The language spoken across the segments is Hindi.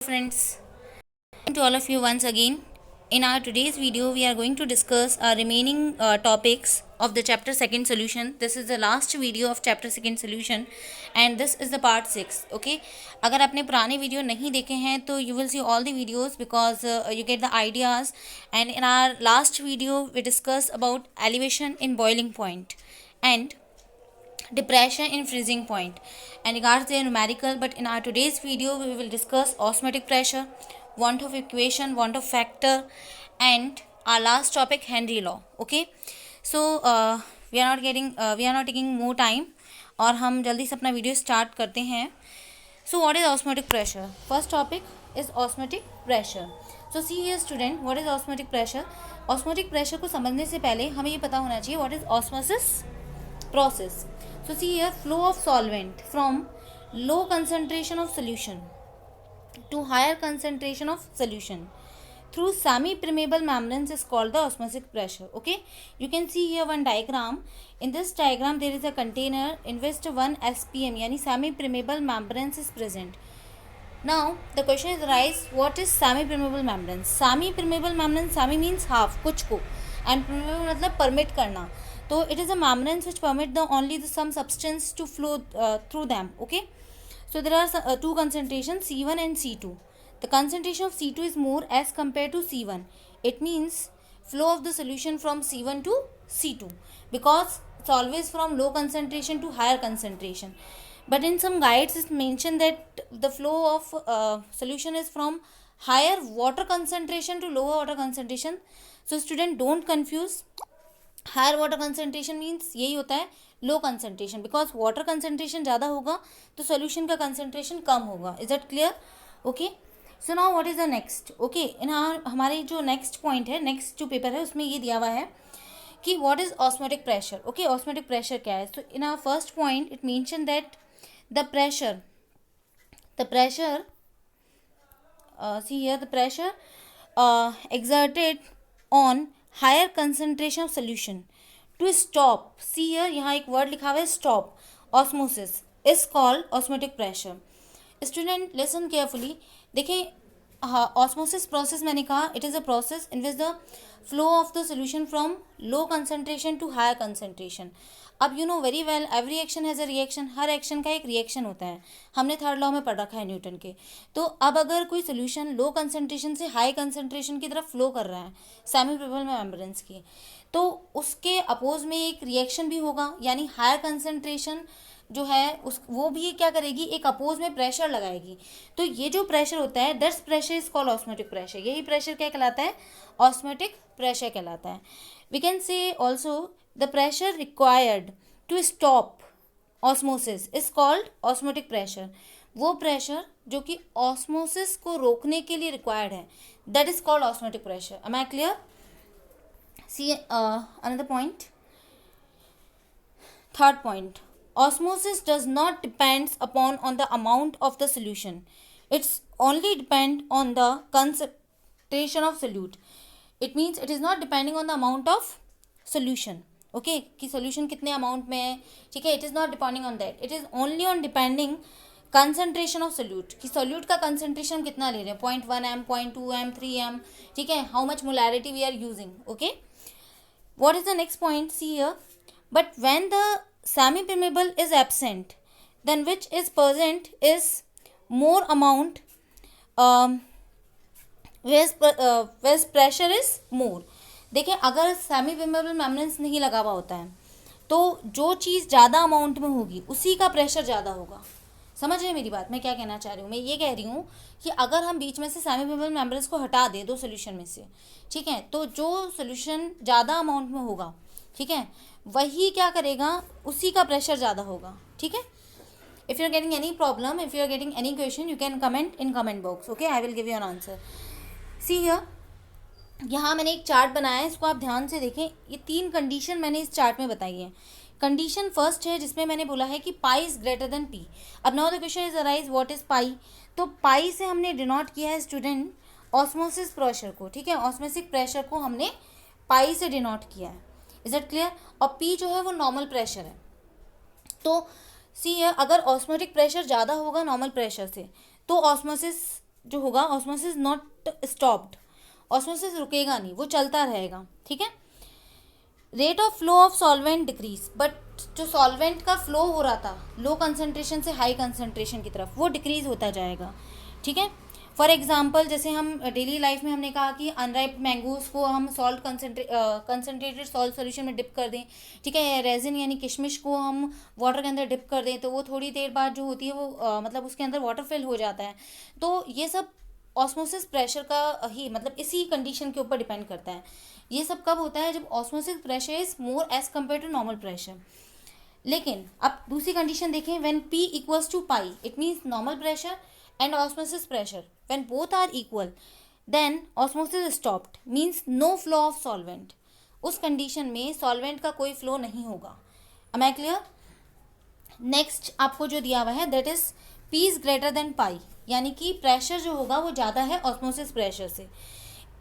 Friends, to all of you once again. In our today's video, we are going to discuss our remaining topics of the chapter second solution. This is the last video of chapter second solution, and this is the part 6. Okay, अगर आपने पुराने वीडियो नहीं देखे हैं तो you will see all the videos because you get the ideas. And in our last video, we discussed about elevation in boiling point and depression in freezing point and regards their numerical. But in our today's video we will discuss osmotic pressure, want of equation, want of factor, and our last topic Henry law. Okay, so we are not taking more time और हम जल्दी से अपना वीडियो स्टार्ट करते हैं. So what is osmotic pressure? First topic is osmotic pressure. So see here student, what is osmotic pressure? Osmotic pressure को समझने से पहले हमें ये पता होना चाहिए what is osmosis process. So see here, flow of solvent from low concentration of solution to higher concentration of solution through semi-permeable membranes is called the osmotic pressure. Okay, you can see here one diagram. In this diagram there is a container in which one SPM yani semi-permeable membranes is present. Now the question is arise, what is semi-permeable membranes? Semi-permeable membrane, semi means half, कुछ को, and permeable मतलब permit करना. So it is a membranes which permit the only some substance to flow through them. Okay, so there are two concentrations, C1 and C2. The concentration of C2 is more as compared to C1. It means flow of the solution from C1 to C2 because it's always from low concentration to higher concentration. But in some guides it's mentioned that the flow of solution is from higher water concentration to lower water concentration. So student, don't confuse. Higher water concentration means यही होता है low concentration, because water concentration ज़्यादा होगा तो सोल्यूशन का कंसनट्रेशन कम होगा. Is that clear? Okay, so now what is the next. Okay, in हमारे जो नेक्स्ट पॉइंट है, नेक्स्ट जो पेपर है उसमें ये दिया हुआ है कि what is osmotic pressure. Okay, osmotic pressure क्या है? So in our first point it mention that the pressure see here, the pressure exerted on higher concentration of solution to stop, see here यहाँ एक word लिखा हुआ है stop osmosis is called osmotic pressure. Student listen carefully. देखें, osmosis process मैंने कहा it is a process in which the flow of the solution from low concentration to higher concentration. अब you know very well every action has a reaction, her action का एक रिएक्शन होता है, हमने थर्ड लॉ में पढ़ रखा है न्यूटन के. तो अब अगर कोई सोल्यूशन लो कंसनट्रेशन से हाई कंसनट्रेशन की तरफ फ्लो कर रहा है सेमी परमेबल मेम्ब्रेन्स की, तो उसके अपोज में एक रिएक्शन भी होगा, यानी हायर कंसनट्रेशन जो है उस वो भी क्या करेगी, एक अपोज में प्रेशर लगाएगी. तो ये जो प्रेशर होता है that's pressure is called osmotic pressure. यही प्रेशर क्या कहलाता है? ऑस्मोटिक प्रेशर कहलाता है. We can say also the pressure required to stop osmosis is called osmotic pressure. वो प्रेशर जो कि ऑस्मोसिस को रोकने के लिए रिक्वायर्ड है that is called osmotic pressure. Am I clear? See another point, third point, osmosis does not depends upon on the amount of the solution. It's only depend on the concentration of solute. It means it is not depending on the amount of solution. Okay, कि सोल्यूशन कितने अमाउंट में है, ठीक है. It is not depending on that, it is only on depending concentration of solute, कि सोल्यूट का कंसनट्रेशन कितना ले रहे हैं, 0.1 m, 0.2 m, 3 m, ठीक है. How much molarity we are using. Okay, what is the next point? See here, but when the semi permeable is absent then which is present is more amount where pressure is more. देखिए, अगर सेमी परमेबल मेम्ब्रेन्स नहीं लगा हुआ होता है तो जो चीज़ ज़्यादा अमाउंट में होगी उसी का प्रेशर ज़्यादा होगा. समझ रहे हैं मेरी बात? मैं क्या कहना चाह रही हूँ? मैं ये कह रही हूँ कि अगर हम बीच में से सेमी परमेबल मेम्ब्रेन्स को हटा दें दो सोल्यूशन में से, ठीक है, तो जो सोल्यूशन ज़्यादा अमाउंट में होगा, ठीक है, वही क्या करेगा, उसी का प्रेशर ज़्यादा होगा. ठीक है. If you are getting any problem, if you are getting any question, you can comment in comment box. Okay, I will give you an answer. See here, यहाँ मैंने एक चार्ट बनाया है, इसको आप ध्यान से देखें. ये 3 कंडीशन मैंने इस चार्ट में बताई है. कंडीशन फर्स्ट है जिसमें मैंने बोला है कि pi is greater than P. अब now the question is arise what is pi. तो पाई से हमने डिनोट किया है स्टूडेंट ऑस्मोसिस प्रेशर को, ठीक है, ऑस्मोसिक प्रेशर को हमने पाई से डिनोट किया है. Is it clear? और पी जो है वो नॉर्मल प्रेशर है. तो सी अगर ऑस्मोटिक प्रेशर ज़्यादा होगा नॉर्मल प्रेशर से तो ऑस्मोसिस जो होगा ऑस्मोसिस नॉट स्टॉप्ड, ऑस्मोसिस रुकेगा नहीं, वो चलता रहेगा, ठीक है। Rate of flow of solvent decrease, but जो सॉल्वेंट का फ्लो हो रहा था लो कंसंट्रेशन से हाई कंसंट्रेशन की तरफ, वो डिक्रीज होता जाएगा, ठीक है। फॉर एग्जाम्पल जैसे हम डेली लाइफ में हमने कहा कि अनराइप मैंगोज को हम सॉल्ट कंसनट्रेटेड सॉल्ट सोल्यूशन में डिप कर दें, ठीक है। रेजिन यानी किशमिश को हम वाटर के अंदर डिप कर दें तो वो थोड़ी देर बाद जो होती है वो मतलब उसके अंदर वाटर फिल हो जाता है। तो ये सब ऑस्मोसिस प्रेशर का ही मतलब इसी कंडीशन के ऊपर डिपेंड करता है। ये सब कब होता है, जब osmosis pressure is more as compare to normal pressure. लेकिन अब दूसरी कंडीशन देखें, when P equals to pi, it means normal pressure and osmosis pressure, when both are equal then osmosis stopped, means no flow of solvent. उस कंडीशन में सॉल्वेंट का कोई फ्लो नहीं होगा। M I clear? नेक्स्ट आपको जो दिया हुआ है that is P is greater than pi, यानी कि प्रेशर जो होगा वो ज़्यादा है ऑस्मोसिस प्रेशर से।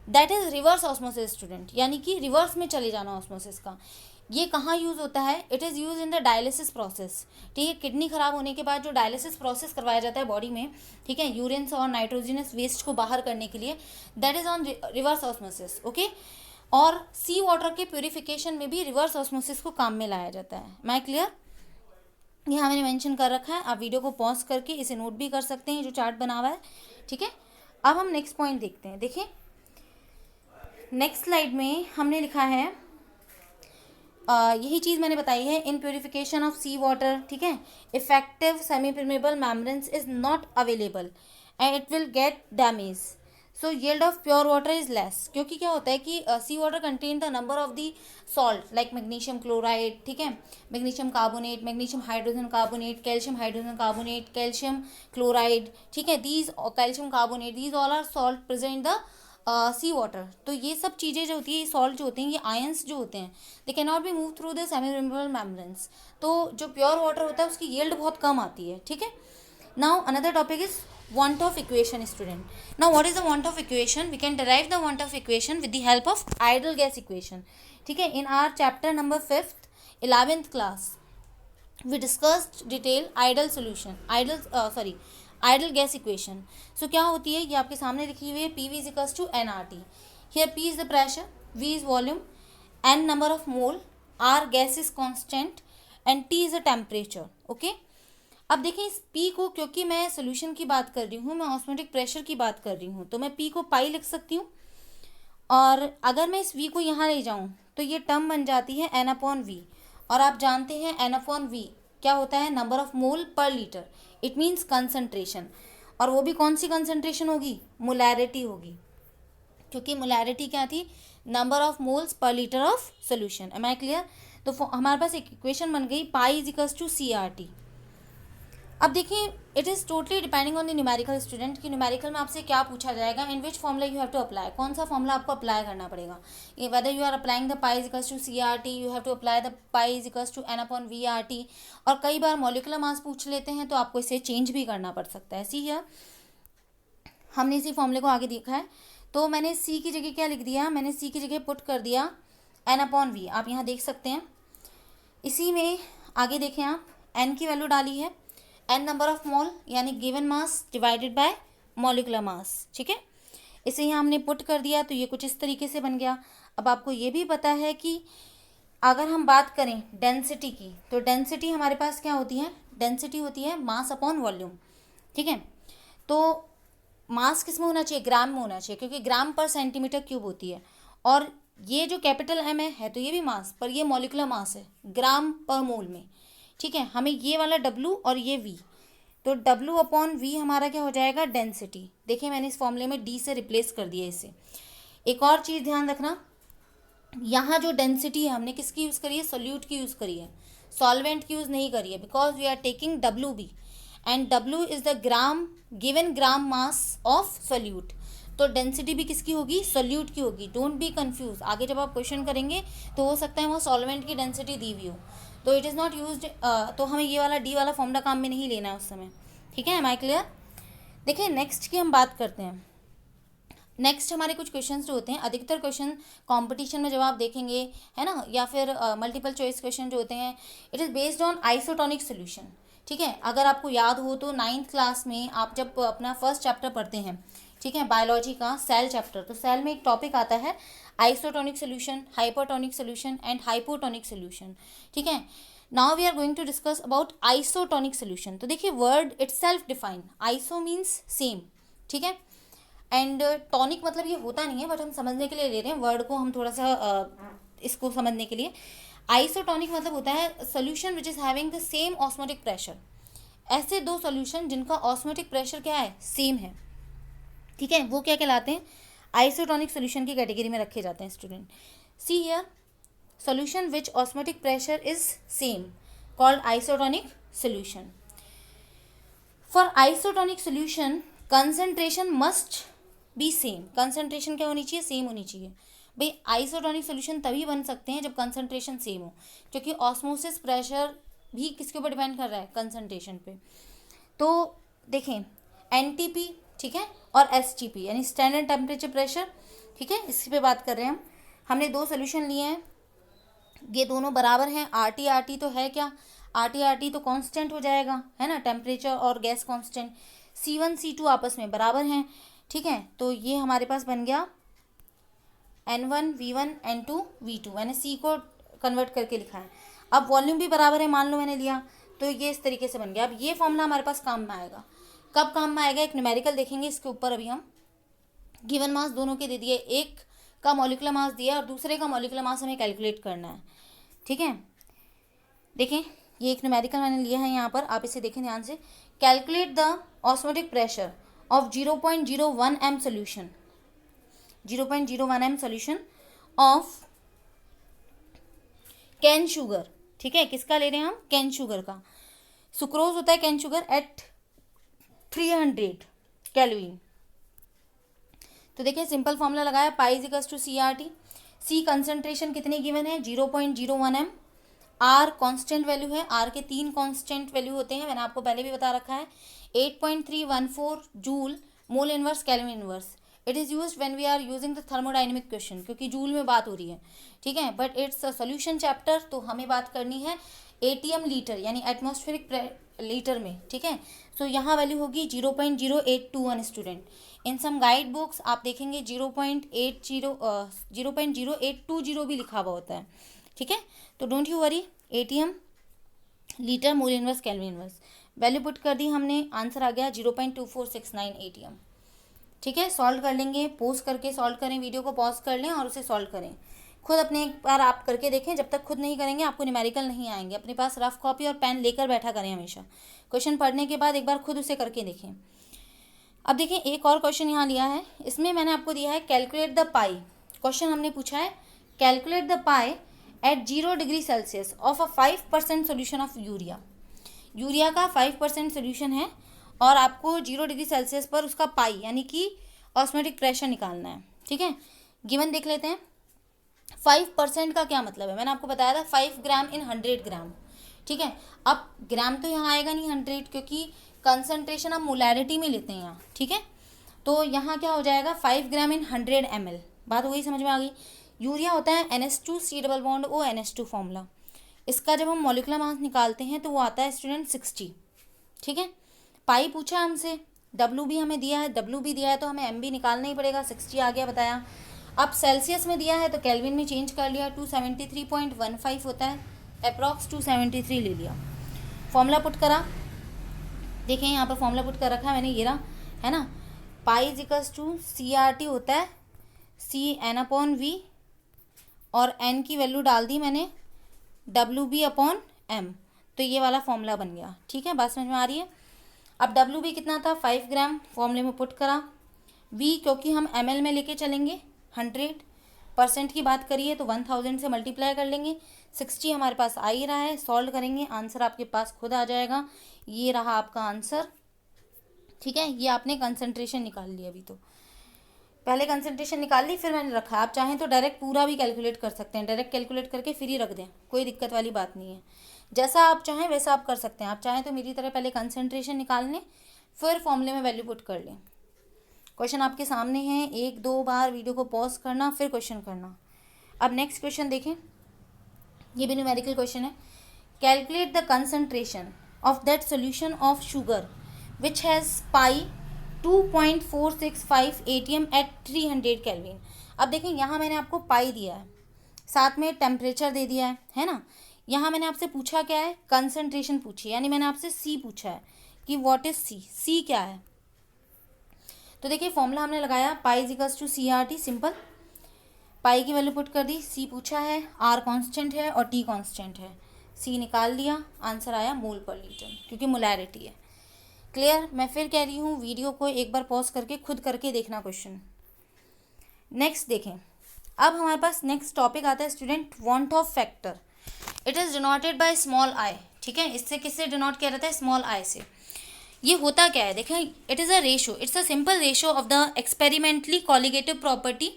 That is reverse osmosis student, यानी कि रिवर्स में चले जाना ऑस्मोसिस का। ये कहाँ यूज़ होता है? It is use in the dialysis process, ठीक है। किडनी खराब होने के बाद जो डायलिसिस प्रोसेस करवाया जाता है बॉडी में, ठीक है, यूरिन और नाइट्रोजनस वेस्ट को बाहर करने के लिए, that is on reverse osmosis, okay. और सी वाटर के प्योरिफिकेशन में भी रिवर्स ऑस्मोसिस को काम में लाया जाता है। मैं क्लियर? यहाँ मैंने मेंशन कर रखा है, आप वीडियो को पॉज करके इसे नोट भी कर सकते हैं जो चार्ट बना हुआ है, ठीक है। अब हम नेक्स्ट पॉइंट देखते हैं। देखिए नेक्स्ट स्लाइड में हमने लिखा है यही चीज़ मैंने बताई है, in purification of sea water, ठीक है, effective semi permeable membranes is not available and it will get damage, so yield of pure water is less. क्योंकि क्या होता है कि sea water contain the number of the salt like magnesium chloride, ठीक है, magnesium carbonate, magnesium hydrogen carbonate, calcium hydrogen carbonate, calcium chloride, ठीक है, these calcium carbonate, these all are salt present the C water. तो ये सब चीज़ें जो होती है, ये सॉल्ट जो होते हैं, ये आयंस जो होते हैं, they can not be move through the semi permeable membranes. तो जो प्योर वाटर होता है उसकी यील्ड बहुत कम आती है, ठीक है। Now another topic is want of equation student. Now what is the want of equation? We can derive the want of equation with the help of ideal gas equation, ठीक है। in our chapter number 5th 11th class we discussed detail ideal solution, ideal gas equation. so क्या होती है, ये आपके सामने लिखी हुई है, PV is equals to nRT. here P is the pressure, V is volume, N number of mole, R gas is constant and T is the temperature, okay. अब देखिए इस P को, क्योंकि मैं सोल्यूशन की बात कर रही हूँ, मैं ऑस्मोटिक प्रेशर की बात कर रही हूँ, तो मैं P को पाई लिख सकती हूँ। और अगर मैं इस V को यहाँ ले जाऊँ तो ये टर्म बन जाती है N/V, और आप जानते हैं N/V क्या होता है, नंबर ऑफ मोल पर लीटर, इट मीन्स कंसनट्रेशन। और वो भी कौन सी कंसनट्रेशन होगी, मोलैरिटी होगी, क्योंकि मोलैरिटी क्या थी, number of moles per litre of solution. Am I clear? तो हमारे पास एक इक्वेशन बन गई, pi is equals to CRT। अब देखिए it is totally depending on the numerical student, कि न्यूमेरिकल में आपसे क्या पूछा जाएगा, in which formula you have to apply, कौन सा फॉर्मूला आपको अप्लाई करना पड़ेगा। ये whether you are applying the pi is equals to CRT, you have to apply the pi is equals to N/VRT। और कई बार मॉलिक्यूलर मास पूछ लेते हैं तो आपको इसे चेंज भी करना पड़ सकता है। सी हियर हमने इसी फॉर्मूले को आगे देखा है, तो मैंने C की जगह क्या लिख दिया, मैंने C की जगह पुट कर दिया N/V, आप यहाँ देख सकते हैं। इसी में आगे देखें आप, N की वैल्यू डाली है, N नंबर ऑफ मोल यानी given mass divided by molecular mass, ठीक है। इसे यहाँ हमने पुट कर दिया तो ये कुछ इस तरीके से बन गया। अब आपको ये भी पता है कि अगर हम बात करें डेंसिटी की, तो डेंसिटी हमारे पास क्या होती है, डेंसिटी होती है मास अपॉन वॉल्यूम, ठीक है। तो मास किस में होना चाहिए, ग्राम में होना चाहिए, क्योंकि ग्राम पर सेंटीमीटर क्यूब होती है। और ये जो कैपिटल M है तो ये भी मास, पर ये मॉलिक्यूलर मास है ग्राम पर मोल में, ठीक है। हमें ये वाला W और ये V, तो W/V हमारा क्या हो जाएगा, डेंसिटी। देखिए मैंने इस फॉर्मूले में D से रिप्लेस कर दिया इसे। एक और चीज़ ध्यान रखना, यहाँ जो डेंसिटी है हमने किसकी यूज़ करी है, सोल्यूट की यूज़ करी है, सॉल्वेंट की यूज़ नहीं करी है, because we are taking WB and W is the gram given gram mass of solute. तो डेंसिटी भी किसकी होगी, सोल्यूट की होगी। डोंट बी कंफ्यूज, आगे जब आप क्वेश्चन करेंगे तो हो सकता है वो सॉल्वेंट की डेंसिटी दी हुई हो, तो इट इज़ नॉट यूज्ड, तो हमें ये वाला D वाला फॉर्मूला काम में नहीं लेना है उस समय, ठीक है। Am I clear? देखिए नेक्स्ट की हम बात करते हैं। नेक्स्ट हमारे कुछ क्वेश्चन जो होते हैं, अधिकतर क्वेश्चन कंपटीशन में जब आप देखेंगे, है ना, या फिर मल्टीपल चॉइस क्वेश्चन जो होते हैं, it is based on isotonic solution, ठीक है, अगर आपको याद हो तो 9th क्लास में आप जब अपना फर्स्ट चैप्टर पढ़ते हैं, ठीक है, बायोलॉजी का सेल चैप्टर, तो सेल में एक टॉपिक आता है isotonic solution, hypertonic solution and hypotonic solution. ठीक है, now we are going to discuss about isotonic solution. तो देखिए word itself define, iso means same, ठीक है, एंड टॉनिक मतलब ये होता नहीं है, बट हम समझने के लिए ले रहे हैं वर्ड को, हम थोड़ा सा इसको समझने के लिए। आइसोटोनिक मतलब होता है solution which is having the same osmotic pressure, ऐसे दो सोल्यूशन जिनका ऑस्मोटिक प्रेशर क्या है, सेम है। ठीक है, वो क्या कहलाते हैं, आइसोटोनिक सोल्यूशन की कैटेगरी में रखे जाते हैं student. See here, solution which osmotic pressure is same called isotonic solution. For isotonic solution concentration must be same, concentration क्या होनी चाहिए, सेम होनी चाहिए। भाई आइसोटोनिक सोल्यूशन तभी बन सकते हैं जब कंसंट्रेशन सेम हो, क्योंकि ऑस्मोसिस प्रेशर भी किसके ऊपर डिपेंड कर रहा है, कंसंट्रेशन पे। तो देखें एनटीपी, ठीक है, और एसटीपी यानी स्टैंडर्ड टेम्परेचर प्रेशर, ठीक है, इसी पे बात कर रहे हैं हम। हमने दो सोल्यूशन लिए हैं, ये दोनों बराबर हैं। आरटी आरटी तो है क्या, आरटी आरटी तो कांस्टेंट हो जाएगा, है ना, टेम्परेचर और गैस कांस्टेंट। C1 C2 आपस में बराबर हैं, ठीक है, तो ये हमारे पास बन गया N1 V1 N2 V2, मैंने C को कन्वर्ट करके लिखा है। अब वॉल्यूम भी बराबर है, मान लो मैंने लिया, तो ये इस तरीके से बन गया। अब ये फॉर्मूला हमारे पास काम में आएगा, कब काम में आएगा, एक न्यूमेरिकल देखेंगे इसके ऊपर। अभी हम गिवन मास दोनों के दे दिए, एक का मॉलिक्यूलर मास दिया और दूसरे का मॉलिक्यूलर मास हमें कैलकुलेट करना है। ठीक है, देखें ये एक न्यूमेरिकल मैंने लिया है यहाँ पर, आप इसे देखें ध्यान से। Calculate the osmotic pressure of 0.01 m solution, 0.01 m solution of cane sugar. ठीक है, किसका ले रहे हैं हम, कैन शुगर का। सुक्रोज होता है कैन शुगर एट 300 केल्विन। तो देखिए सिंपल फॉर्मूला लगाया, pi is equals to CRT। C concentration कितनी गिवन है, 0.01 m। आर कांस्टेंट वैल्यू है, आर के 3 कांस्टेंट वैल्यू होते हैं, मैंने आपको पहले भी बता रखा है। 8.314 joule mole inverse kelvin inverse. It is used when we are using the thermodynamic question, क्योंकि जूल में बात हो रही है, ठीक है, but it's a solution chapter, तो हमें बात करनी है ATM लीटर यानी एटमॉस्फेरिक लीटर में। ठीक है, सो यहाँ वैल्यू होगी 0.0821 student. In some guide books आप देखेंगे 0.0820 भी लिखा हुआ होता है। ठीक है, तो don't you worry, ATM litre mole inverse kelvin inverse, value put कर दी हमने, आंसर आ गया 0.2469 ATM। ठीक है, सॉल्व कर लेंगे, पॉज करके सॉल्व करें, वीडियो को पॉज कर लें और उसे सॉल्व करें। खुद अपने एक बार आप करके देखें, जब तक खुद नहीं करेंगे आपको न्यूमेरिकल नहीं आएंगे। अपने पास रफ कॉपी और पेन लेकर बैठा करें हमेशा, क्वेश्चन पढ़ने के बाद एक बार खुद उसे करके देखें। अब देखिए एक और क्वेश्चन यहाँ लिया है, इसमें मैंने आपको दिया है कैलकुलेट द पाई। क्वेश्चन हमने पूछा है calculate the pi at 0 degree celsius of a 5% solution of urea. Urea का 5% सोल्यूशन है और आपको 0 डिग्री सेल्सियस पर उसका पाई यानी कि ऑस्मोटिक प्रेशर निकालना है। ठीक है, गिवन देख लेते हैं। 5% का क्या मतलब है, मैंने आपको बताया था 5 ग्राम इन 100 ग्राम। ठीक है, अब ग्राम तो यहाँ आएगा नहीं 100, क्योंकि कंसंट्रेशन हम मोलैरिटी में लेते हैं यहाँ। ठीक है, तो यहाँ क्या हो जाएगा 5 ग्राम इन 100 ml। बात वही समझ में आ गई। यूरिया होता है NH2 C NH2 फॉर्मूला, इसका जब हम मॉलिक्यूलर मास निकालते हैं तो वो आता है स्टूडेंट 60। ठीक है, पाई पूछा हमसे, डब्ल्यू भी हमें दिया है, डब्ल्यू भी दिया है तो हमें एम भी निकालना ही पड़ेगा, 60 आ गया बताया। अब सेल्सियस में दिया है तो केल्विन में चेंज कर लिया, 273.15 होता है, अप्रॉक्स 273 ले लिया। फॉर्मूला पुट करा, देखें यहाँ पर फॉर्मूला पुट कर रखा है मैंने, ये रहा, है ना, pi is equals to CRT होता है CN/V और N की वैल्यू डाल दी मैंने WB/M, तो ये वाला फॉर्मूला बन गया। ठीक है, बात समझ में आ रही है। अब WB कितना था 5 ग्राम, फॉर्मूले में पुट करा। V क्योंकि हम ml में लेके चलेंगे, 100% की बात करिए तो 1000 से मल्टीप्लाई कर लेंगे, 60 हमारे पास आ ही रहा है, सॉल्व करेंगे, आंसर आपके पास खुद आ जाएगा। ये रहा आपका आंसर। ठीक है, ये आपने कंसंट्रेशन निकाल लिया, अभी तो पहले कंसंट्रेशन निकाल ली फिर मैंने रखा। आप चाहें तो डायरेक्ट पूरा भी कैलकुलेट कर सकते हैं, डायरेक्ट कैलकुलेट करके फिर ही रख दें, कोई दिक्कत वाली बात नहीं है। जैसा आप चाहें वैसा आप कर सकते हैं। आप चाहें तो मेरी तरह पहले कंसंट्रेशन निकाल लें फिर फॉर्मूले में वैल्यू पुट कर लें। क्वेश्चन आपके सामने है, 1-2 बार वीडियो को पॉज करना फिर क्वेश्चन करना। अब नेक्स्ट क्वेश्चन देखें, ये भी न्यूमेरिकल क्वेश्चन है। Calculate the concentration of that solution of sugar which has pi 2.465 atm at 300 Kelvin। अब देखें यहाँ मैंने आपको पाई दिया है, साथ में टेम्परेचर दे दिया है ना। यहाँ मैंने आपसे पूछा क्या है, कंसंट्रेशन पूछी, यानी मैंने आपसे सी पूछा है कि व्हाट इज सी, सी क्या है। तो देखिए फॉर्मूला हमने लगाया, pi is equals to C R T, simple. Pi की वैल्यू पुट कर दी, सी पूछा है, आर कांस्टेंट है और टी कांस्टेंट है, सी निकाल दिया, आंसर आया मोल पर लीटर, क्योंकि मोलैरिटी है। क्लियर। मैं फिर कह रही हूँ, वीडियो को एक बार पॉज करके खुद करके देखना क्वेश्चन। नेक्स्ट देखें, अब हमारे पास नेक्स्ट टॉपिक आता है student, want of factor. It is denoted by small I, ठीक है। इससे किससे डिनोट किया जाता है, स्मॉल आई से। ये होता क्या है, देखें, it is a ratio, it's a simple ratio of the experimentally colligative property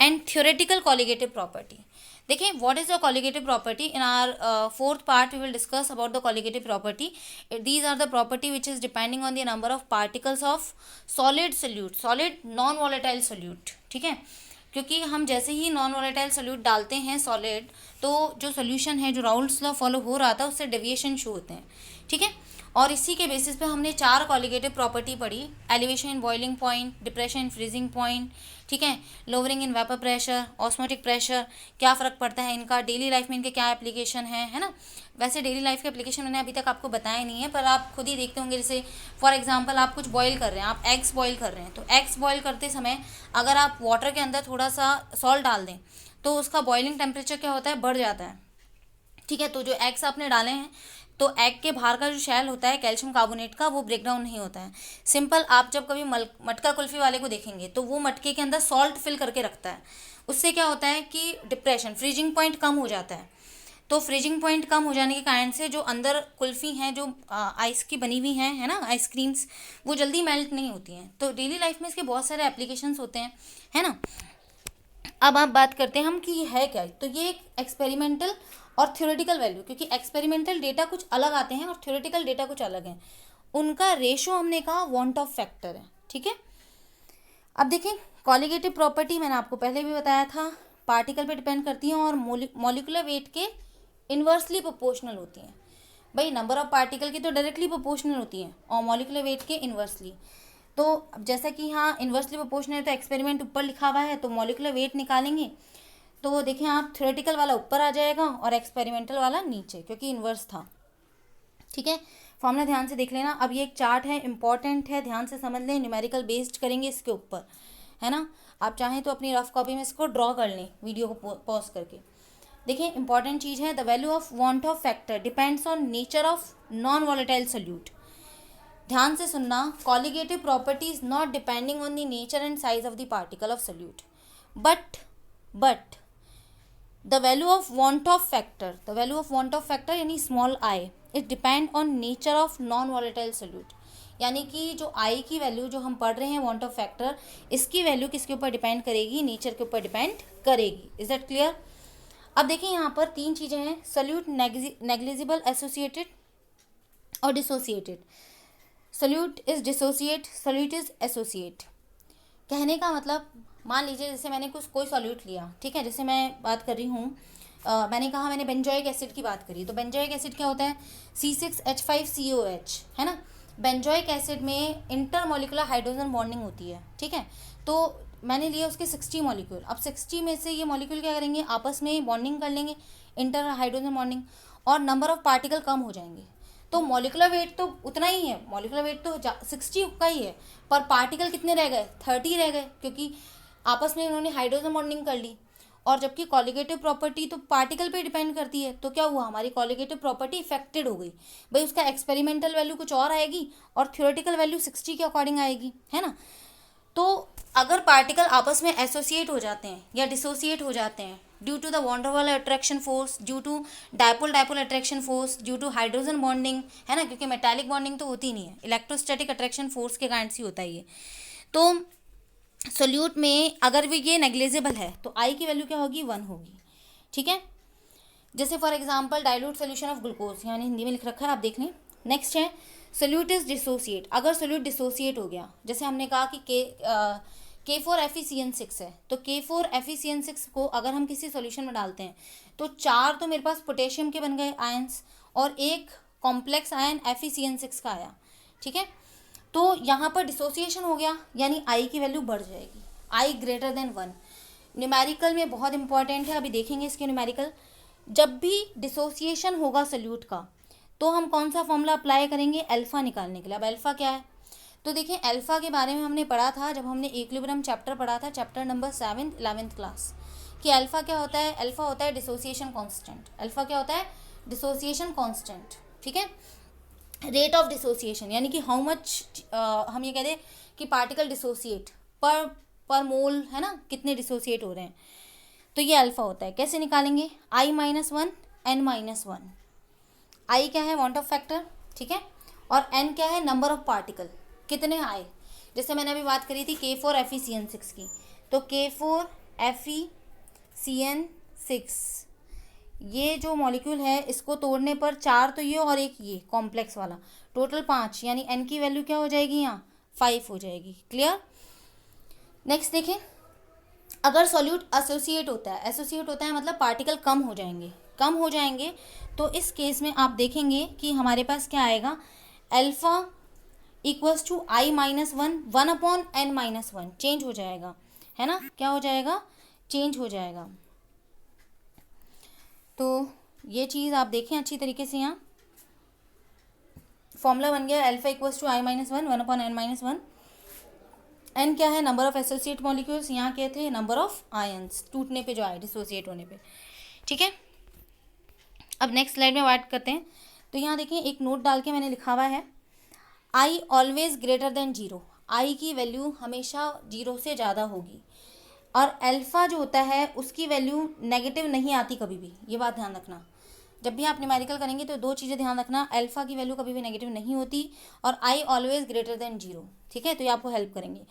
and theoretical colligative property. देखिए what is the colligative property, in our fourth part we will discuss about the colligative property. These are the property which is depending on the number of particles of solid solute, solid non volatile solute, ठीक है। क्योंकि हम जैसे ही नॉन वॉलेटाइल सोल्यूट डालते हैं सॉलिड, तो जो सोल्यूशन है, जो राउल्ट्स लॉ फॉलो हो रहा था, उससे डेविएशन शो होते हैं, ठीक है। और इसी के बेसिस पे हमने 4 कॉलिगेटिव प्रॉपर्टी पढ़ी, elevation in boiling point, depression in freezing point, ठीक है, lowering in vapour pressure, osmotic pressure, क्या फ़र्क पड़ता है इनका, डेली लाइफ में इनके क्या एप्लीकेशन है ना। वैसे डेली लाइफ के एप्लीकेशन मैंने अभी तक आपको बताया नहीं है, पर आप खुद ही देखते होंगे। जैसे फॉर एग्जांपल आप कुछ बॉईल कर रहे हैं, आप एग्स बॉईल कर रहे हैं, तो एग्स बॉईल करते समय अगर आप वाटर के अंदर थोड़ा सा सॉल्ट डाल दें तो उसका बॉइलिंग टेम्परेचर क्या होता है, बढ़ जाता है, ठीक है। तो जो एग्स आपने डाले हैं, तो एग के बाहर का जो शैल होता है कैल्शियम कार्बोनेट का, वो ब्रेक डाउन नहीं होता है। सिंपल, आप जब कभी मटका कुल्फी वाले को देखेंगे तो वो मटके के अंदर सॉल्ट फिल करके रखता है। उससे क्या होता है कि डिप्रेशन, फ्रीजिंग पॉइंट कम हो जाता है। तो फ्रीजिंग पॉइंट कम हो जाने के कारण से जो अंदर कुल्फ़ी हैं, जो आइस की बनी हुई हैं, है ना, आइसक्रीम्स, वो जल्दी मेल्ट नहीं होती हैं। तो डेली लाइफ में इसके बहुत सारे एप्लीकेशंस होते हैं, है ना। अब आप बात करते हैं हम कि ये है क्या। तो ये एक एक्सपेरिमेंटल और थ्योरेटिकल वैल्यू, क्योंकि एक्सपेरिमेंटल डेटा कुछ अलग आते हैं और थ्योरेटिकल डेटा कुछ अलग हैं, उनका रेशो हमने कहा वांट ऑफ फैक्टर है, ठीक है। अब देखें, कॉलिगेटिव प्रॉपर्टी मैंने आपको पहले भी बताया था, पार्टिकल पे डिपेंड करती हैं और मॉलिक्यूलर वेट के इन्वर्सली प्रोपोर्शनल होती हैं। भाई नंबर ऑफ पार्टिकल की तो डायरेक्टली प्रोपोर्शनल होती हैं और मॉलिक्यूलर वेट के इन्वर्सली। तो अब जैसा कि यहाँ इन्वर्सली प्रोपोर्शनल है, तो एक्सपेरिमेंट ऊपर लिखा हुआ है, तो मॉलिक्यूलर वेट निकालेंगे तो देखें आप, थ्योरेटिकल वाला ऊपर आ जाएगा और एक्सपेरिमेंटल वाला नीचे, क्योंकि इन्वर्स था, ठीक है। फॉर्मूला ध्यान से देख लेना। अब ये एक चार्ट है, इंपॉर्टेंट है, ध्यान से समझ लें, न्यूमेरिकल बेस्ड करेंगे इसके ऊपर, है ना। आप चाहें तो अपनी रफ कॉपी में इसको ड्रॉ कर लें, वीडियो को पॉज करके। देखिए इंपॉर्टेंट चीज़ है, the value of want of factor depends on nature of non volatile solute. ध्यान से सुनना, colligative property is not depending on the nature and size of the particle of solute, but the value of want of factor यानी small I, it depend on nature of non volatile solute. यानी कि जो आई की वैल्यू जो हम पढ़ रहे हैं want of factor, इसकी वैल्यू किसके ऊपर डिपेंड करेगी, नेचर के ऊपर डिपेंड करेगी। Is that clear. अब देखिए यहाँ पर 3 चीज़ें हैं, सोल्यूट, नेग्लिजिबल, एसोसिएटेड और dissociated. Solute is dissociate, solute is associate. कहने का मतलब, मान लीजिए जैसे मैंने कोई सॉल्यूट लिया, ठीक है, जैसे मैं बात कर रही हूँ, मैंने कहा मैंने बेंजोइक एसिड की बात करी, तो बेंजोइक एसिड क्या होता है, C6H5COH, है ना। बेंजोइक एसिड में इंटरमोलिकुलर हाइड्रोजन बॉन्डिंग होती है, ठीक है। तो मैंने लिया उसके 60 मॉलिक्यूल। अब 60 में से ये मॉलिक्यूल क्या करेंगे, आपस में बॉन्डिंग कर लेंगे, इंटर हाइड्रोजन बॉन्डिंग, और नंबर ऑफ पार्टिकल कम हो जाएंगे। तो मॉलिकुलर वेट तो उतना ही है, मॉलिकुलर वेट तो 60 का ही है, पर पार्टिकल कितने रह गए, 30 रह गए, क्योंकि आपस में उन्होंने हाइड्रोजन बॉन्डिंग कर ली। और जबकि कॉलिगेटिव प्रॉपर्टी तो पार्टिकल पे डिपेंड करती है, तो क्या हुआ, हमारी कॉलिगेटिव प्रॉपर्टी इफेक्टेड हो गई। भाई उसका एक्सपेरिमेंटल वैल्यू कुछ और आएगी और थ्योरेटिकल वैल्यू 60 के अकॉर्डिंग आएगी, है ना। तो अगर पार्टिकल आपस में एसोसिएट हो जाते हैं या डिसोसिएट हो जाते हैं due to the van der Waals attraction force, due to dipole dipole attraction force, due to hydrogen bonding, है ना, क्योंकि मेटालिक बॉन्डिंग तो होती नहीं है, इलेक्ट्रोस्टैटिक अट्रैक्शन फोर्स के कारण से होता है ये। तो सोल्यूट में अगर भी ये नेग्लिजिबल है तो आई की वैल्यू क्या होगी, 1 होगी, ठीक है। जैसे for example dilute solution of glucose, यानी हिंदी में लिख रखा है, आप देख लें। नेक्स्ट है सोल्यूट इज डिसोसिएट। अगर सोल्यूट डिसोसिएट हो गया, जैसे हमने कहा कि K4FeCN6 है, तो K4FeCN6 को अगर हम किसी सोल्यूशन में डालते हैं तो 4 तो मेरे पास पोटेशियम के बन गए आयंस और 1 कॉम्प्लेक्स आयन FeCN6 का आया, ठीक है। तो यहाँ पर डिसोसिएशन हो गया, यानी आई की वैल्यू बढ़ जाएगी, आई ग्रेटर देन 1। न्यूमेरिकल में बहुत इंपॉर्टेंट है, अभी देखेंगे इसके न्यूमेरिकल। जब भी डिसोसिएशन होगा सोल्यूट का, तो हम कौन सा फॉर्मूला अप्लाई करेंगे, अल्फा निकालने के लिए। अब अल्फा क्या है, तो देखिए अल्फा के बारे में हमने पढ़ा था जब हमने इक्विलिब्रियम चैप्टर पढ़ा था, चैप्टर नंबर 7 11th क्लास, कि अल्फा क्या होता है। अल्फा होता है डिसोसिएशन कांस्टेंट। अल्फा क्या होता है, डिसोसिएशन कांस्टेंट, ठीक है। रेट ऑफ डिसोसिएशन, यानी कि हाउ मच, हम ये कह दें कि पार्टिकल डिसोसिएट पर मोल, है ना, कितने डिसोसिएट हो रहे हैं। तो ये अल्फा होता है। कैसे निकालेंगे, I-1 N-1। आई क्या है, वांट ऑफ फैक्टर, ठीक है, और एन क्या है, नंबर ऑफ पार्टिकल, कितने आए। जैसे मैंने अभी बात करी थी K4FeCN6 की, तो K4FeCN6 ये जो मॉलिक्यूल है, इसको तोड़ने पर 4 तो ये और एक ये कॉम्प्लेक्स वाला, टोटल 5, यानी एन की वैल्यू क्या हो जाएगी, यहाँ 5 हो जाएगी। क्लियर। नेक्स्ट देखें, अगर सॉल्यूट एसोसिएट होता है मतलब पार्टिकल कम हो जाएंगे, तो इस केस में आप देखेंगे कि हमारे पास क्या आएगा, alpha equals to I-1 1/n-1 change हो जाएगा, है ना, क्या हो जाएगा, चेंज हो जाएगा। तो ये चीज़ आप देखें अच्छी तरीके से, यहाँ फॉर्मूला बन गया, alpha equals to I-1 1/n-1। N क्या है, नंबर ऑफ एसोसिएट मॉलिक्यूल्स, यहाँ क्या थे, नंबर ऑफ आयंस टूटने पे जो आए, डिसोसिएट होने पे, ठीक है। अब नेक्स्ट स्लाइड में बात करते हैं। तो यहाँ देखें, एक नोट डाल के मैंने लिखा हुआ है, आई ऑलवेज ग्रेटर देन 0। आई की वैल्यू हमेशा 0 से ज़्यादा होगी, और अल्फ़ा जो होता है उसकी वैल्यू नेगेटिव नहीं आती कभी भी। ये बात ध्यान रखना, जब भी आप न्यूमेरिकल करेंगे तो 2 चीज़ें ध्यान रखना, अल्फ़ा की वैल्यू कभी भी नेगेटिव नहीं होती, और आई ऑलवेज ग्रेटर देन 0, ठीक है। तो ये आपको हेल्प करेंगे।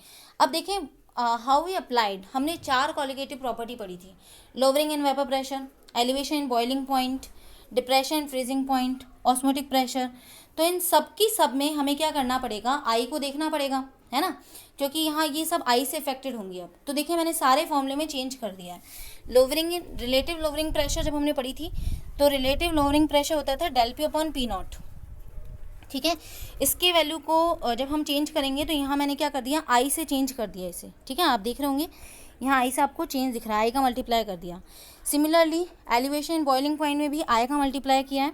अब देखें हाउ वी अप्लाइड, हमने 4 कॉलिगेटिव प्रॉपर्टी पढ़ी थी, lowering in vapour pressure, elevation in boiling point, depression in freezing point, osmotic pressure. तो इन सब की सब में हमें क्या करना पड़ेगा, आई को देखना पड़ेगा, है ना, क्योंकि यहाँ ये सब आई से इफेक्टेड होंगी। अब तो देखिए मैंने सारे फॉर्मूले में चेंज कर दिया है। Lowering in relative lowering pressure जब हमने पढ़ी थी, तो रिलेटिव लोअरिंग प्रेशर होता था ΔP/P0, ठीक है। इसकी वैल्यू को जब हम चेंज करेंगे, तो यहाँ मैंने क्या कर दिया, आई से चेंज कर दिया इसे, ठीक है। आप देख रहे होंगे यहाँ आई से आपको चेंज दिख रहा है, आई का मल्टीप्लाई कर दिया। Similarly elevation in boiling point में भी आई का मल्टीप्लाई किया है,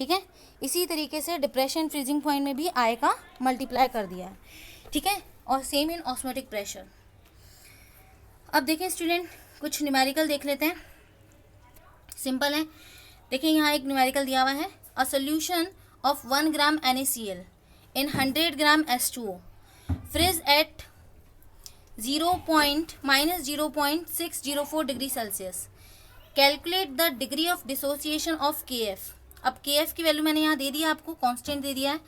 ठीक है। इसी तरीके से डिप्रेशन फ्रीजिंग पॉइंट में भी आई का मल्टीप्लाई कर दिया है, ठीक है। और सेम इन ऑस्मोटिक प्रेशर। अब देखें स्टूडेंट, कुछ न्यूमेरिकल देख लेते हैं, सिंपल है। देखिए यहाँ एक न्यूमेरिकल दिया हुआ है, a solution of 1 gram NaCl in 100 gram H2O freeze at -0.604 degree celsius, calculate the degree of dissociation of KF। अब KF की वैल्यू मैंने यहाँ दे दिया, आपको कांस्टेंट दे दिया है,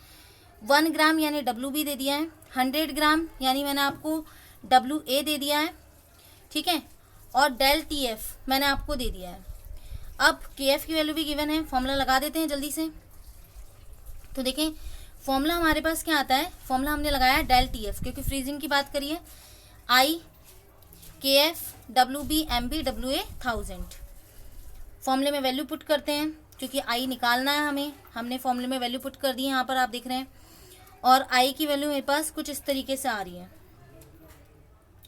1 ग्राम यानी WB दे दिया है, 100 ग्राम यानी मैंने आपको WA दे दिया है, ठीक है, और ΔTF मैंने आपको दे दिया है। अब KF की वैल्यू भी गिवन है, फॉर्मूला लगा देते हैं जल्दी से। तो देखें फॉर्मूला हमारे पास क्या आता है, फॉर्मूला हमने लगाया है ΔTF, क्योंकि फ्रीजिंग की बात करिए, I KF WB MB WA 1000। फॉर्मूले में वैल्यू पुट करते हैं, क्योंकि आई निकालना है हमें, हमने फॉर्मूले में वैल्यू पुट कर दी है, यहाँ पर आप देख रहे हैं। और आई की वैल्यू मेरे पास कुछ इस तरीके से आ रही है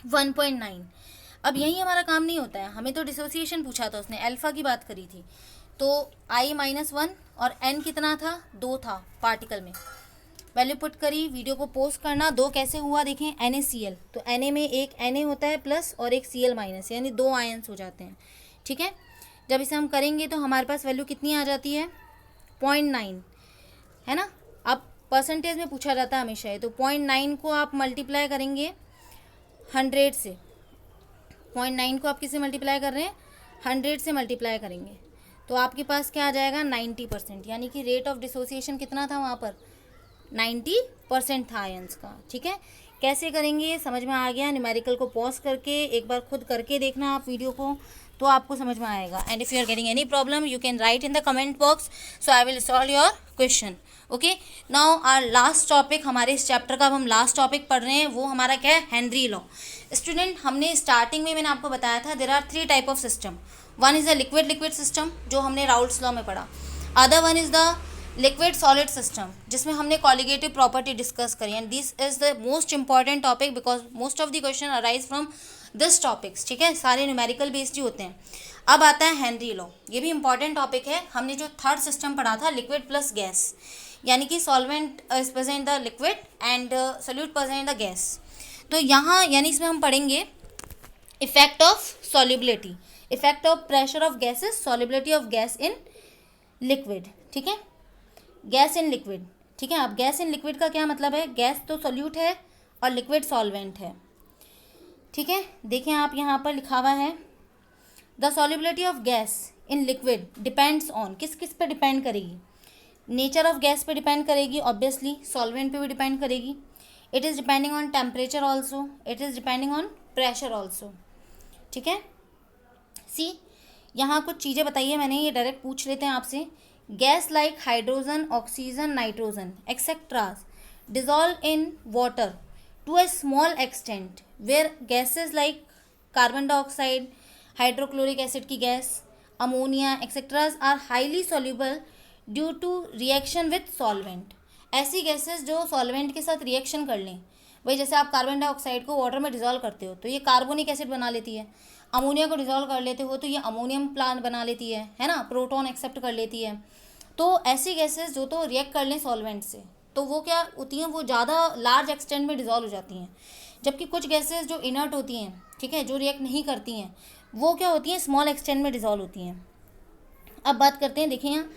1.9। अब यही हमारा काम नहीं होता है, हमें तो डिसोसिएशन पूछा था उसने, अल्फ़ा की बात करी थी, तो I-1 और n कितना था, 2 था पार्टिकल में, वैल्यू पुट करी, वीडियो को पोस्ट करना। 2 कैसे हुआ देखें, NaCl, तो Na में एक Na होता है प्लस और एक Cl माइनस, यानी 2 आयंस हो जाते हैं, ठीक है। जब इसे हम करेंगे तो हमारे पास वैल्यू कितनी आ जाती है, 0.9, है ना। अब परसेंटेज में पूछा जाता है हमेशा है, तो 0.9 को आप मल्टीप्लाई करेंगे 100 से, 0.9 को आप किससे मल्टीप्लाई कर रहे हैं, 100 से मल्टीप्लाई करेंगे, तो आपके पास क्या आ जाएगा, 90%, यानी कि रेट ऑफ डिसोसिएशन कितना था वहाँ पर, 90% था आयंस का, ठीक है। कैसे करेंगे समझ में आ गया, न्यूमेरिकल को पॉज करके एक बार खुद करके देखना आप वीडियो को, तो आपको समझ में आएगा। And if you are getting any problem you can write in the comment box, so I will solve your question. Okay, now our last topic, हमारे इस चैप्टर का अब हम लास्ट टॉपिक पढ़ रहे हैं, वो हमारा क्या है, हेनरी लॉ। स्टूडेंट हमने स्टार्टिंग में मैंने आपको बताया था there are 3 type of system. One is a liquid system, जो हमने राउल्ट्स लॉ में पढ़ा। Other one is the liquid solid system, जिसमें हमने कॉलिगेटिव प्रॉपर्टी डिस्कस करी, and this is the most important topic because most of the question arise from this topics, ठीक है, सारे न्यूमेरिकल बेस्ड ही होते हैं। अब आता है हेनरी लॉ, ये भी इंपॉर्टेंट टॉपिक है। हमने जो थर्ड सिस्टम पढ़ा था लिक्विड प्लस गैस, यानी कि solvent is present the liquid and solute present the gas. तो यहाँ यानी इसमें हम पढ़ेंगे effect of solubility, effect of pressure of gases, solubility of gas in liquid, ठीक है, गैस इन लिक्विड, ठीक है। अब गैस इन लिक्विड का क्या मतलब है, गैस तो सॉल्यूट है और लिक्विड सॉल्वेंट है, ठीक है। देखें आप यहाँ पर लिखा हुआ है the solubility of gas in liquid depends on, किस किस पे डिपेंड करेगी, नेचर ऑफ गैस पे डिपेंड करेगी, ऑब्वियसली सॉल्वेंट पे भी डिपेंड करेगी, it is depending on temperature also, it is depending on pressure also, ठीक है। सी यहाँ कुछ चीज़ें बताइए मैंने, ये डायरेक्ट पूछ लेते हैं आपसे। Gas like hydrogen, oxygen, nitrogen etceteras dissolve in water to a small extent, where gases like carbon dioxide, hydrochloric acid की gas, ammonia etc are highly soluble due to reaction with solvent। ऐसी गैसेस जो सॉल्वेंट के साथ रिएक्शन कर लें, वही जैसे आप कार्बन डाइऑक्साइड को वाटर में डिजोल्व करते हो तो ये कार्बोनिक एसिड बना लेती है, अमोनिया को डिजोल्व कर लेते हो तो ये अमोनियम प्लांट बना लेती है ना, प्रोटॉन एक्सेप्ट कर लेती है। तो ऐसी गैसेस जो तो रिएक्ट कर लें सॉल्वेंट से तो वो क्या होती हैं, वो ज़्यादा लार्ज एक्सटेंट में डिजोल्व हो जाती हैं, जबकि कुछ गैसेस जो इनर्ट होती हैं, ठीक है, जो रिएक्ट नहीं करती हैं, वो क्या होती हैं, स्मॉल एक्सटेंट में डिजोल्व होती हैं। अब बात करते हैं, देखिए यहाँ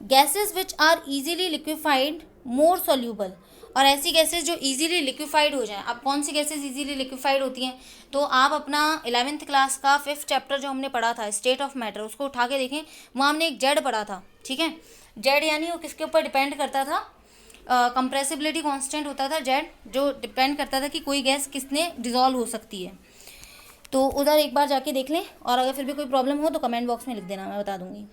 gases which are easily liquefied more soluble, और ऐसी गैसेस जो इजीली लिक्विफाइड हो जाएं। अब कौन सी गैसेस इजीली लिक्विफाइड होती हैं, तो आप अपना 11th क्लास का 5th चैप्टर जो हमने पढ़ा था स्टेट ऑफ मैटर, उसको उठा के देखें, वहाँ हमने एक जेड पढ़ा था, ठीक है। जेड यानी वो किसके ऊपर डिपेंड करता था, कंप्रेसिबिलिटी कांस्टेंट होता था जेड, जो डिपेंड करता था कि कोई गैस किसने डिजोल्व हो सकती है। तो उधर एक बार जाके देख लें, और अगर फिर भी कोई प्रॉब्लम हो तो कमेंट बॉक्स में लिख देना, मैं बता दूंगी।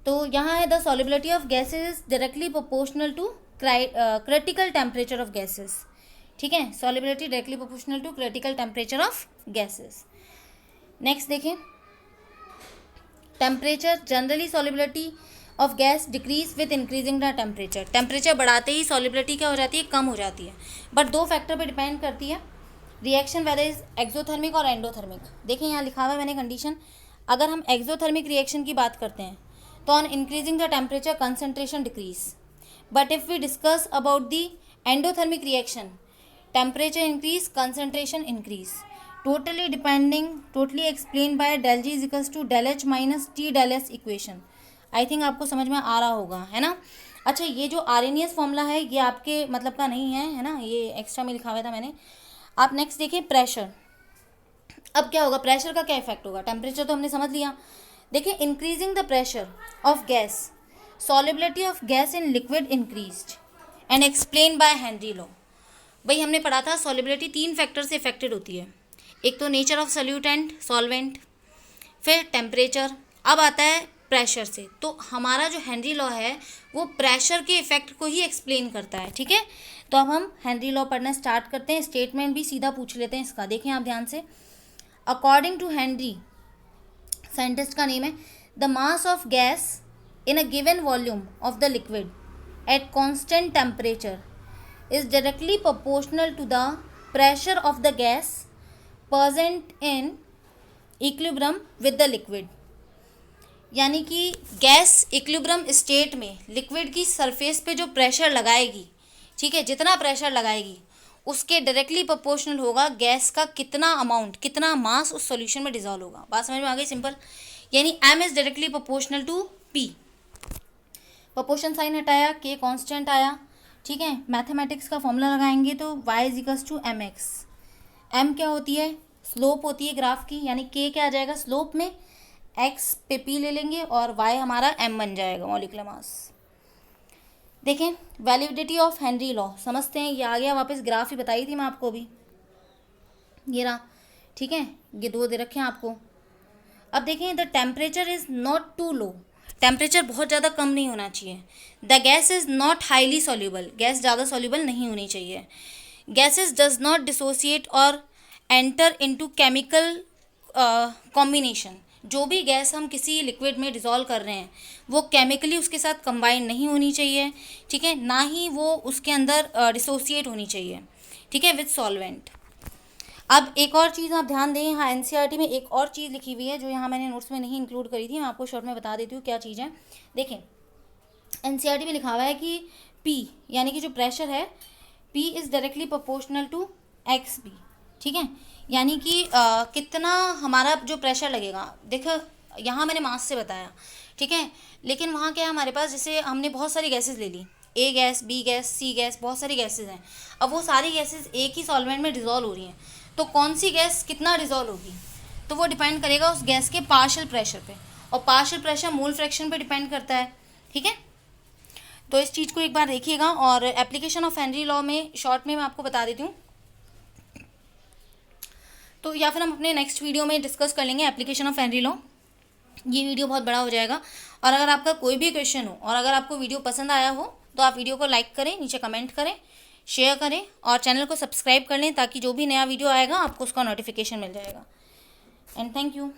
तो यहाँ है the solubility of gases directly proportional to critical temperature of gases, ठीक है, solubility directly proportional to critical temperature of gases. Next देखें, temperature generally solubility of gas decrease with increasing the temperature, temperature बढ़ाते ही सॉल्युबिलिटी क्या हो जाती है, कम हो जाती है, बट दो फैक्टर पे डिपेंड करती है, रिएक्शन वेदर इज एक्सोथर्मिक और एंडोथर्मिक। देखें यहाँ लिखा हुआ है मैंने कंडीशन, अगर हम एक्सोथर्मिक रिएक्शन की बात करते हैं तो on increasing the temperature concentration decrease, but if we discuss about the endothermic reaction temperature increase concentration increase, totally explain by del G is equals to del H minus T del S equation. I think आपको समझ में आ रहा होगा, है ना। अच्छा, ये जो आरएनएस फॉर्मूला है ये आपके मतलब का नहीं है ना, ये एक्स्ट्रा में लिखा हुआ था मैंने। आप नेक्स्ट देखिए प्रेशर। अब क्या होगा, प्रेशर का क्या इफेक्ट होगा, टेम्परेचर तो हमने समझ लिया। देखिए, increasing the pressure of gas, solubility of gas in liquid increased and explain by Henry law. भाई हमने पढ़ा था सॉल्युबिलिटी 3 फैक्टर से इफेक्टेड होती है, एक तो nature of solute and solvent, फिर टेम्परेचर, अब आता है प्रेशर से। तो हमारा जो हेनरी लॉ है वो प्रेशर के इफेक्ट को ही एक्सप्लेन करता है, ठीक है। तो अब हम हेनरी लॉ पढ़ना स्टार्ट करते हैं, स्टेटमेंट भी सीधा पूछ लेते हैं इसका। देखें आप ध्यान से, अकॉर्डिंग टू हेनरी, साइंटिस्ट का नेम है, the mass of gas in a given volume of the liquid at constant temperature is directly proportional to the pressure of the gas present in equilibrium with the liquid. यानी कि गैस इक्विलिब्रियम स्टेट में लिक्विड की सरफेस पे जो प्रेशर लगाएगी, ठीक है, जितना प्रेशर लगाएगी उसके डायरेक्टली प्रोपोर्शनल होगा गैस का कितना अमाउंट, कितना मास उस सॉल्यूशन में डिजॉल्व होगा। बात समझ में आ गई, सिंपल। यानी m is directly proportional to p, proportion sign हटाया, k कांस्टेंट आया, ठीक है। मैथमेटिक्स का फॉर्मूला लगाएंगे तो y is equals to mx। m क्या होती है, स्लोप होती है ग्राफ की, यानी k क्या आ जाएगा स्लोप में, x पे p ले लेंगे और y हमारा m बन जाएगा मॉलिक्यूलर मास। देखें, वैलिडिटी ऑफ हेनरी लॉ समझते हैं, ये आ गया वापस, ग्राफ ही बताई थी मैं आपको भी, ये रहा, ठीक है, ये 2 दे रखे हैं आपको। अब देखें, the temperature is not too low, temperature बहुत ज़्यादा कम नहीं होना चाहिए। The gas is not highly soluble, gas ज़्यादा सॉल्यूबल नहीं होनी चाहिए। गैसेस डज नॉट डिसोसिएट और एंटर इनटू केमिकल कॉम्बिनेशन, जो भी गैस हम किसी लिक्विड में डिज़ोल्व कर रहे हैं वो केमिकली उसके साथ कंबाइन नहीं होनी चाहिए, ठीक है, ना ही वो उसके अंदर डिसोसिएट होनी चाहिए, ठीक है, विथ सॉल्वेंट। अब एक और चीज़ आप ध्यान दें, यहाँ एनसीईआरटी में एक और चीज़ लिखी हुई है जो यहाँ मैंने नोट्स में नहीं इंक्लूड करी थी, मैं आपको शॉर्ट में बता देती हूँ क्या चीज़ है। देखें, एनसीईआरटी में लिखा हुआ है कि पी यानी कि जो प्रेशर है, P is directly proportional to X B, ठीक है, यानी कि कितना हमारा जो प्रेशर लगेगा, देखो यहाँ मैंने मास से बताया, ठीक है, लेकिन वहाँ क्या है हमारे पास, जैसे हमने बहुत सारी गैसेस ले ली, ए गैस, बी गैस, सी गैस, बहुत सारी गैसेस हैं। अब वो सारी गैसेस एक ही सॉल्वेंट में डिज़ोल्व हो रही हैं, तो कौन सी गैस कितना डिज़ोल्व होगी, तो वो डिपेंड करेगा उस गैस के पार्शियल प्रेशर पे, और पार्शियल प्रेशर मोल फ्रैक्शन पे डिपेंड करता है, ठीक है। तो इस चीज़ को एक बार देखिएगा। और एप्लीकेशन ऑफ हेनरी लॉ में शॉर्ट में मैं आपको बता देती हूँ, तो या फिर हम अपने नेक्स्ट वीडियो में डिस्कस कर लेंगे एप्लीकेशन ऑफ हेनरी लॉ। ये वीडियो बहुत बड़ा हो जाएगा। और अगर आपका कोई भी क्वेश्चन हो और अगर आपको वीडियो पसंद आया हो तो आप वीडियो को लाइक करें, नीचे कमेंट करें, शेयर करें और चैनल को सब्सक्राइब कर लें ताकि जो भी नया वीडियो आएगा आपको उसका नोटिफिकेशन मिल जाएगा। And thank you.